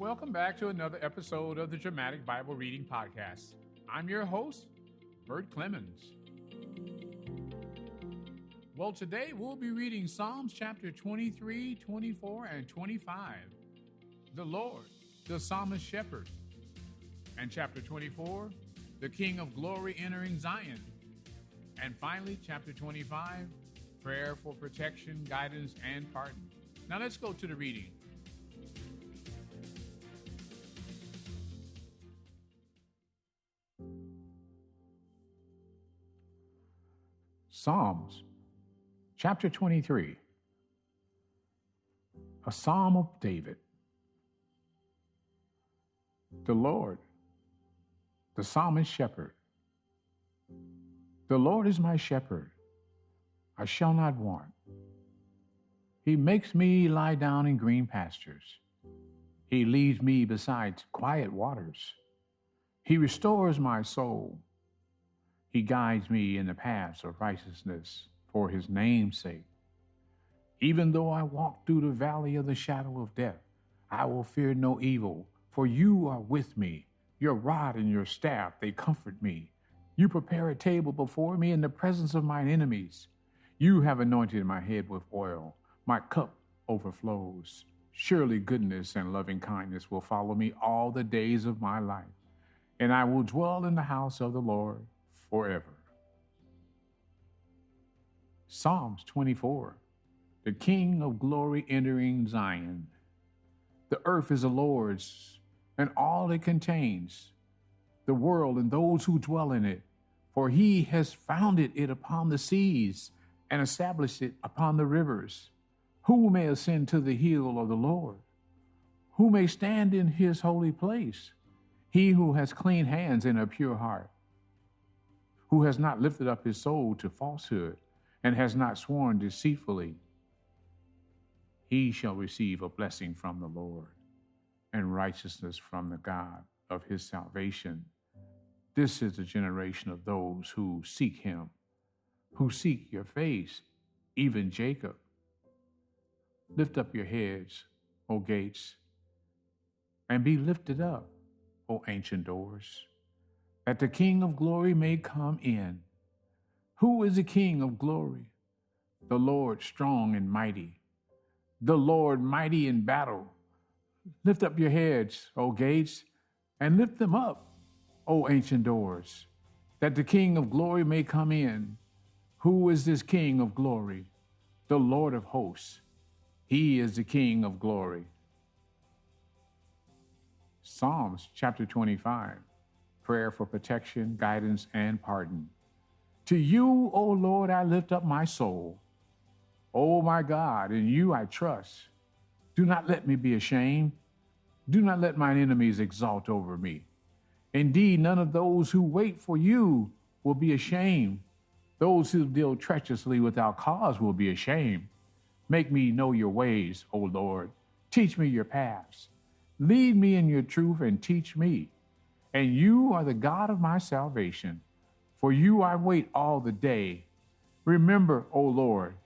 Welcome back to another episode of the Dramatic Bible Reading Podcast. I'm your host, Bert Clemens. Well, today we'll be reading Psalms chapter 23, 24, and 25. The Lord, the psalmist shepherd. And chapter 24, the King of Glory entering Zion. And finally, chapter 25, prayer for protection, guidance, and pardon. Now let's go to the reading. Psalms, chapter 23, a psalm of David. The Lord, the psalmist shepherd. The Lord is my shepherd, I shall not want. He makes me lie down in green pastures. He leads me beside quiet waters. He restores my soul. He guides me in the paths of righteousness for his name's sake. Even though I walk through the valley of the shadow of death, I will fear no evil, for you are with me. Your rod and your staff, they comfort me. You prepare a table before me in the presence of mine enemies. You have anointed my head with oil. My cup overflows. Surely goodness and loving kindness will follow me all the days of my life, and I will dwell in the house of the Lord forever. Psalms 24, the King of Glory entering Zion. The earth is the Lord's, and all it contains, the world and those who dwell in it. For he has founded it upon the seas and established it upon the rivers. Who may ascend to the hill of the Lord? Who may stand in his holy place? He who has clean hands and a pure heart, who has not lifted up his soul to falsehood and has not sworn deceitfully. He shall receive a blessing from the Lord and righteousness from the God of his salvation. This is the generation of those who seek him, who seek your face, even Jacob. Lift up your heads, O gates, and be lifted up, O ancient doors, that the King of glory may come in. Who is the King of glory? The Lord strong and mighty, the Lord mighty in battle. Lift up your heads, O gates, and lift them up, O ancient doors, that the King of glory may come in. Who is this King of glory? The Lord of hosts. He is the King of glory. Psalms chapter 25. Prayer for protection, guidance, and pardon. To you, O Lord, I lift up my soul. O my God, in you I trust. Do not let me be ashamed. Do not let mine enemies exult over me. Indeed, none of those who wait for you will be ashamed. Those who deal treacherously without cause will be ashamed. Make me know your ways, O Lord. Teach me your paths. Lead me in your truth and teach me. And you are the God of my salvation. For you I wait all the day. Remember, O Lord,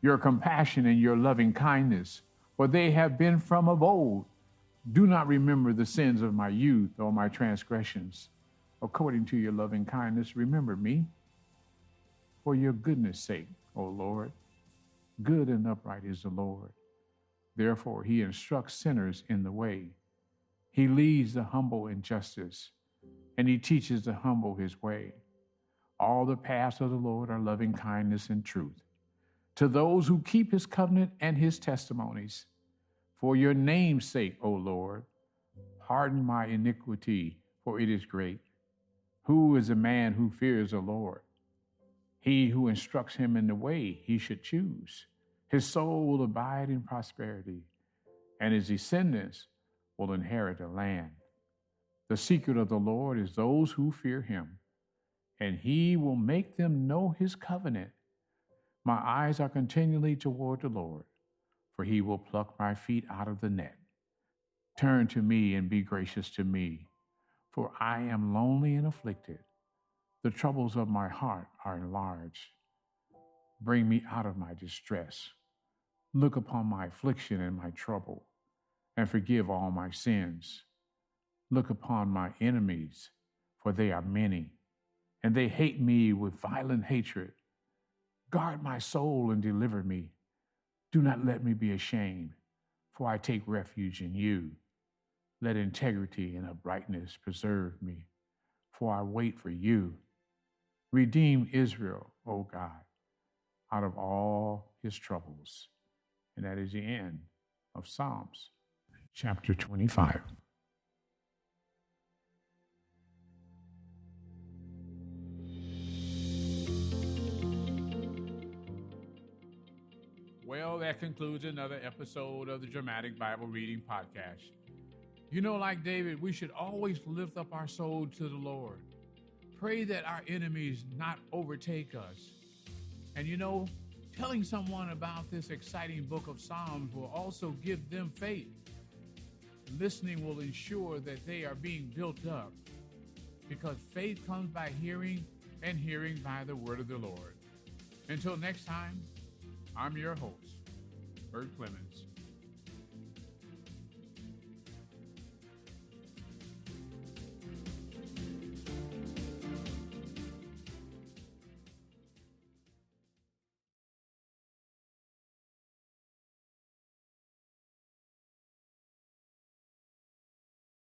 your compassion and your loving kindness, for they have been from of old. Do not remember the sins of my youth or my transgressions. According to your loving kindness, remember me. For your goodness' sake, O Lord, good and upright is the Lord. Therefore he instructs sinners in the way. He leads the humble in justice, and he teaches the humble his way. All the paths of the Lord are loving kindness and truth to those who keep his covenant and his testimonies. For your name's sake, O Lord, pardon my iniquity, for it is great. Who is a man who fears the Lord? He who instructs him in the way he should choose. His soul will abide in prosperity, and his descendants will inherit the land. The secret of the Lord is those who fear him, and he will make them know his covenant. My eyes are continually toward the Lord, for he will pluck my feet out of the net. Turn to me and be gracious to me, for I am lonely and afflicted. The troubles of my heart are enlarged. Bring me out of my distress. Look upon my affliction and my trouble, and forgive all my sins. Look upon my enemies, for they are many, and they hate me with violent hatred. Guard my soul and deliver me. Do not let me be ashamed, for I take refuge in you. Let integrity and uprightness preserve me, for I wait for you. Redeem Israel, O God, out of all his troubles. And that is the end of Psalms, chapter 25. Well, that concludes another episode of the Dramatic Bible Reading Podcast. You know, like David, we should always lift up our soul to the Lord. Pray that our enemies not overtake us. And you know, telling someone about this exciting book of Psalms will also give them faith. Listening will ensure that they are being built up, because faith comes by hearing, and hearing by the word of the Lord. Until next time, I'm your host, Bert Clemens.